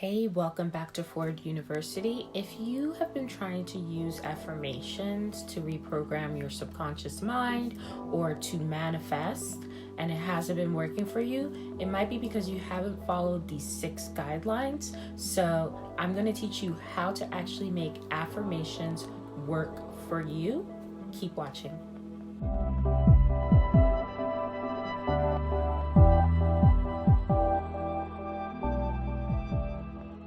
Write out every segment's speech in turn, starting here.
Hey, welcome back to Ford University. If you have been trying to use affirmations to reprogram your subconscious mind or to manifest and it hasn't been working for you, it might be because you haven't followed these 6 guidelines. So I'm going to teach you how to actually make affirmations work for you. Keep watching.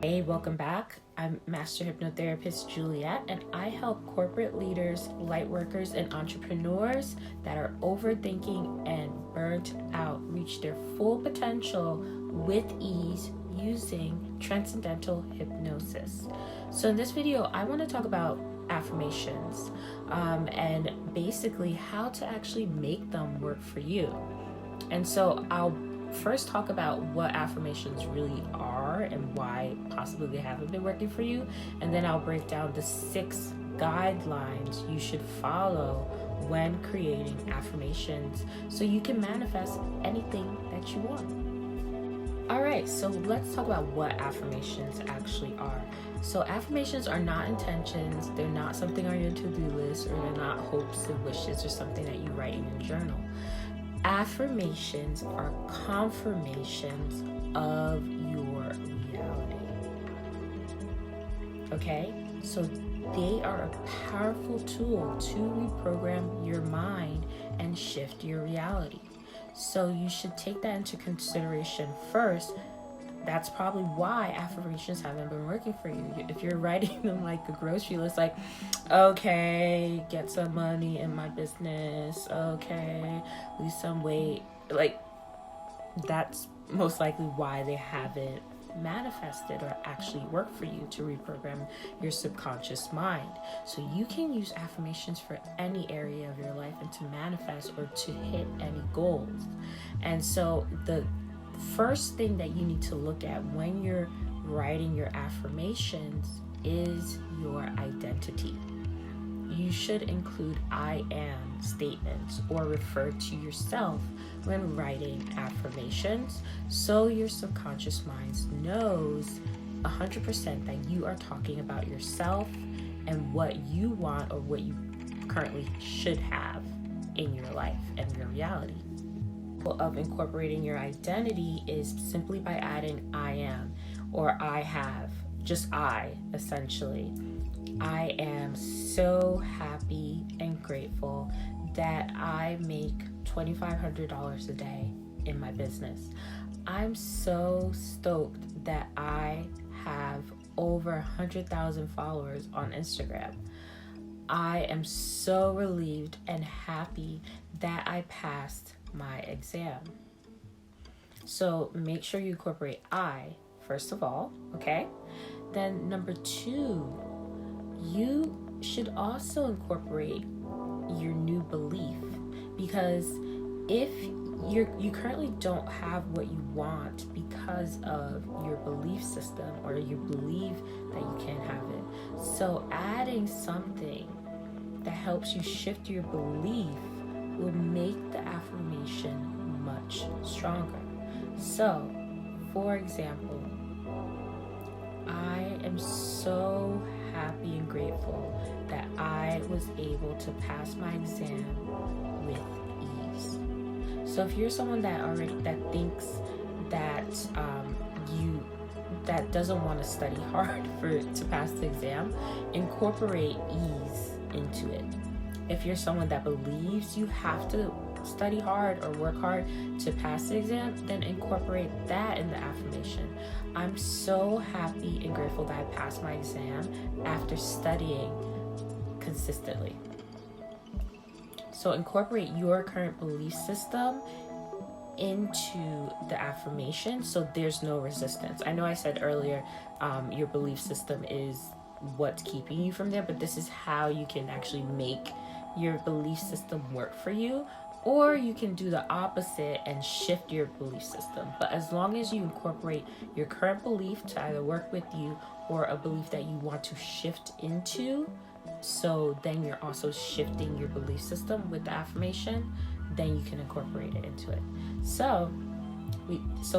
Hey, welcome back. I'm Master Hypnotherapist Juliet, and I help corporate leaders, light workers, and entrepreneurs that are overthinking and burnt out reach their full potential with ease using transcendental hypnosis. So in this video, I want to talk about affirmations and basically how to actually make them work for you. And so I'll first talk about what affirmations really are and why possibly they haven't been working for you, and then I'll break down the 6 guidelines you should follow when creating affirmations so you can manifest anything that you want. Alright, so let's talk about what affirmations actually are. So affirmations are not intentions, they're not something on your to-do list, or they're not hopes and wishes or something that you write in your journal. Affirmations are confirmations of your reality. Okay? So they are a powerful tool to reprogram your mind and shift your reality. So you should take that into consideration first. That's probably why affirmations haven't been working for you. If you're writing them like a grocery list, like, okay, get some money in my business, okay, lose some weight, like, that's most likely why they haven't manifested or actually worked for you to reprogram your subconscious mind. So you can use affirmations for any area of your life and to manifest or to hit any goals. And so the first thing that you need to look at when you're writing your affirmations is your identity. You should include I am statements or refer to yourself when writing affirmations so your subconscious mind knows 100% that you are talking about yourself and what you want or what you currently should have in your life and your reality. Of incorporating your identity is simply by adding I am or I have, just I, essentially. I am so happy and grateful that I make $2,500 a day in my business. I'm so stoked that I have over 100,000 followers on Instagram. I am so relieved and happy that I passed my exam. So make sure you incorporate I first of all, okay? Then number 2, you should also incorporate your new belief, because if you currently don't have what you want because of your belief system or you believe that you can't have it. So adding something that helps you shift your belief will make the affirmation much stronger. So, for example, I am so happy and grateful that I was able to pass my exam with ease. So if you're someone that thinks that that doesn't want to study hard to pass the exam, incorporate ease into it. If you're someone that believes you have to study hard or work hard to pass the exam, then incorporate that in the affirmation. I'm so happy and grateful that I passed my exam after studying consistently. So incorporate your current belief system into the affirmation so there's no resistance. I know I said earlier your belief system is what's keeping you from there, but this is how you can actually make your belief system work for you, or you can do the opposite and shift your belief system. But as long as you incorporate your current belief to either work with you or a belief that you want to shift into, so then you're also shifting your belief system with the affirmation, then you can incorporate it into it. So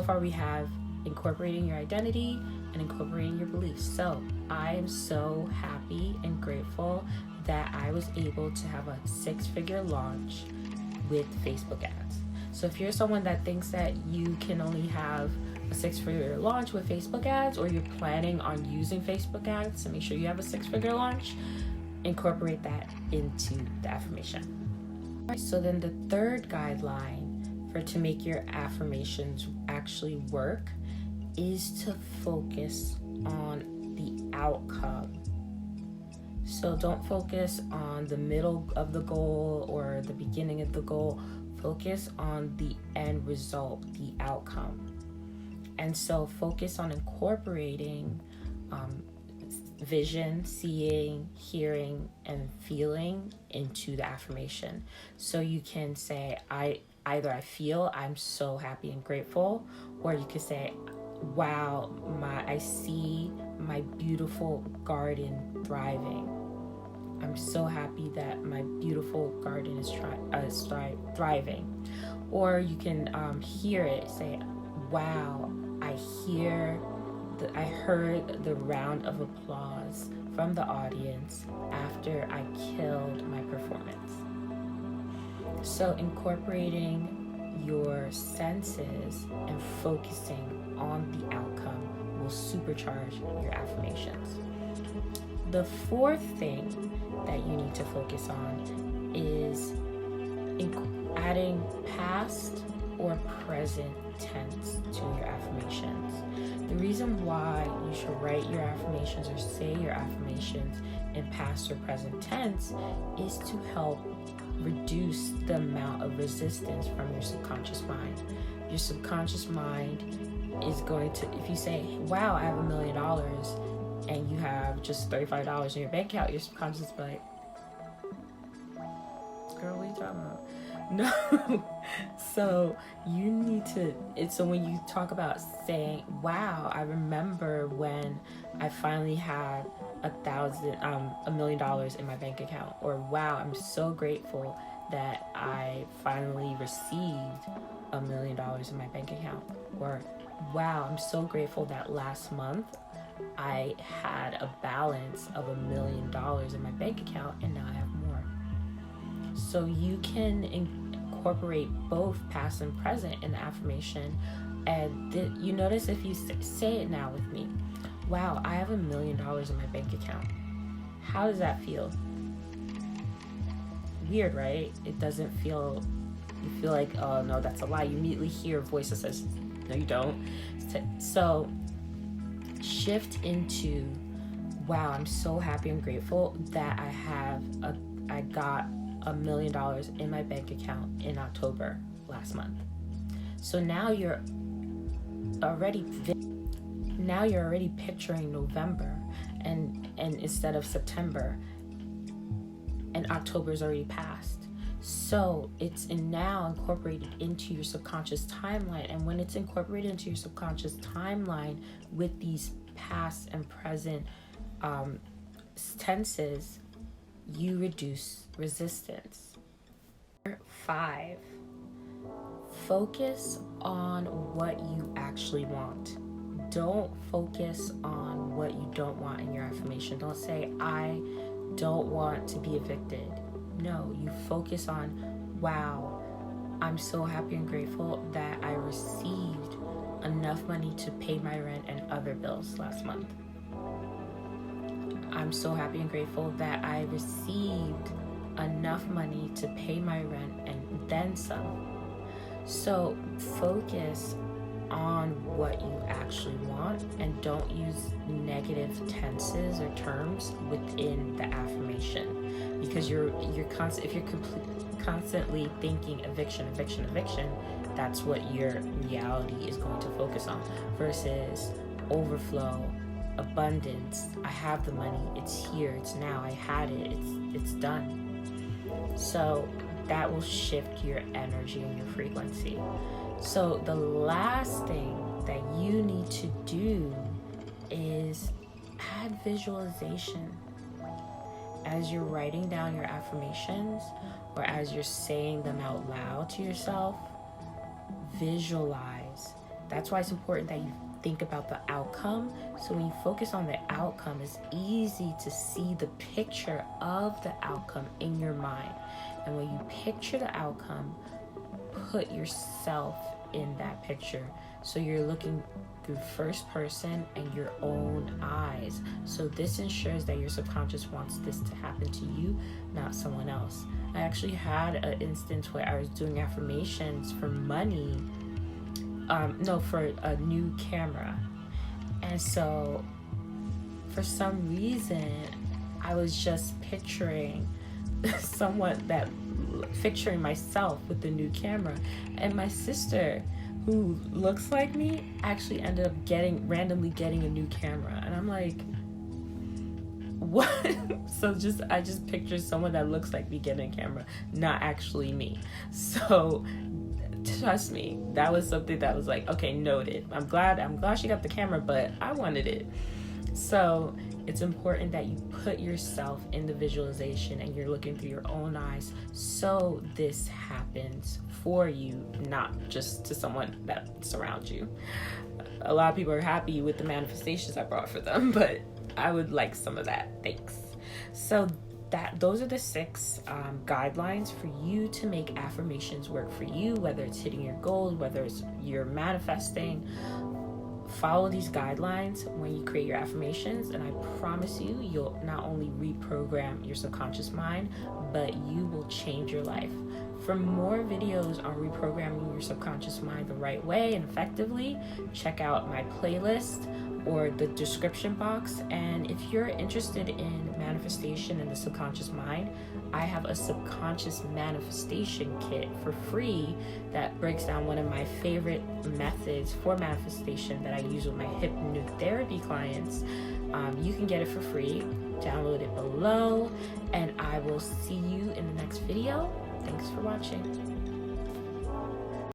far we have incorporating your identity, and incorporating your beliefs. So I am so happy and grateful that I was able to have a 6-figure launch with Facebook ads. So if you're someone that thinks that you can only have a 6-figure launch with Facebook ads, or you're planning on using Facebook ads to make sure you have a 6-figure launch, incorporate that into the affirmation. So then the third guideline to make your affirmations actually work is to focus on the outcome. So don't focus on the middle of the goal or the beginning of the goal. Focus on the end result, the outcome. And so focus on incorporating vision, seeing, hearing, and feeling into the affirmation. So you can say, I feel I'm so happy and grateful, or you could say, wow, I see my beautiful garden thriving. I'm so happy that my beautiful garden is thriving. Or you can hear it, say, wow, I heard the round of applause from the audience after I killed my performance. So incorporating your senses and focusing on the outcome will supercharge your affirmations. The fourth thing that you need to focus on is adding past or present tense to your affirmations. The reason why you should write your affirmations or say your affirmations in past or present tense is to help reduce the amount of resistance from your subconscious mind. Your subconscious mind is going to, if you say, wow, I have $1 million, and you have just $35 in your bank account, your subconscious will be like, girl, what are you talking about? No. So you need to, so when you talk about saying, wow, I remember when I finally had $1 million in my bank account, or wow, I'm so grateful that I finally received $1 million in my bank account, or wow, I'm so grateful that last month I had a balance of $1 million in my bank account and now I have more. So you can incorporate both past and present in the affirmation. And you notice if you say it now with me, wow, I have $1 million in my bank account. How does that feel? Weird, right? It doesn't feel, you feel like, oh no, that's a lie. You immediately hear a voice that says, no, you don't. So shift into, wow, I'm so happy and grateful that I got $1 million in my bank account in October last month. So now you're already picturing November and instead of September, and October's already passed. So it's now incorporated into your subconscious timeline. And when it's incorporated into your subconscious timeline with these past and present tenses, you reduce resistance. 5, focus on what you actually want. Don't focus on what you don't want in your affirmation. Don't say, I don't want to be evicted. No, you focus on, wow, I'm so happy and grateful that I received enough money to pay my rent and other bills last month. I'm so happy and grateful that I received enough money to pay my rent and then some. So focus on what you actually want and don't use negative tenses or terms within the affirmation, because if you're constantly thinking eviction, that's what your reality is going to focus on, versus overflow, abundance. I have the money, it's here, it's now, I had it, it's done. So that will shift your energy and your frequency. So the last thing that you need to do is add visualization. As you're writing down your affirmations or as you're saying them out loud to yourself, visualize. That's why it's important that you think about the outcome. So when you focus on the outcome, it's easy to see the picture of the outcome in your mind. And when you picture the outcome, put yourself in that picture. So you're looking through first person and your own eyes. So this ensures that your subconscious wants this to happen to you, not someone else. I actually had an instance where I was doing affirmations for money, for a new camera. And so for some reason, I was just picturing picturing myself with the new camera. And my sister, who looks like me, actually ended up randomly getting a new camera. And I'm like, what? So I just pictured someone that looks like me getting a camera, not actually me. So trust me, that was something that was like, okay, noted. I'm glad she got the camera, but I wanted it. So it's important that you put yourself in the visualization and you're looking through your own eyes, so this happens for you, not just to someone that surrounds you. A lot of people are happy with the manifestations I brought for them, but I would like some of that. Thanks. So those are the 6 guidelines for you to make affirmations work for you, whether it's hitting your goals, whether it's you're manifesting. Follow these guidelines when you create your affirmations, and I promise you'll not only reprogram your subconscious mind, but you will change your life. For more videos on reprogramming your subconscious mind the right way and effectively, check out my playlist or the description box. And if you're interested in manifestation in the subconscious mind, I have a subconscious manifestation kit for free that breaks down one of my favorite methods for manifestation that I use with my hypnotherapy clients. You can get it for free. Download it below, and I will see you in the next video. Thanks for watching.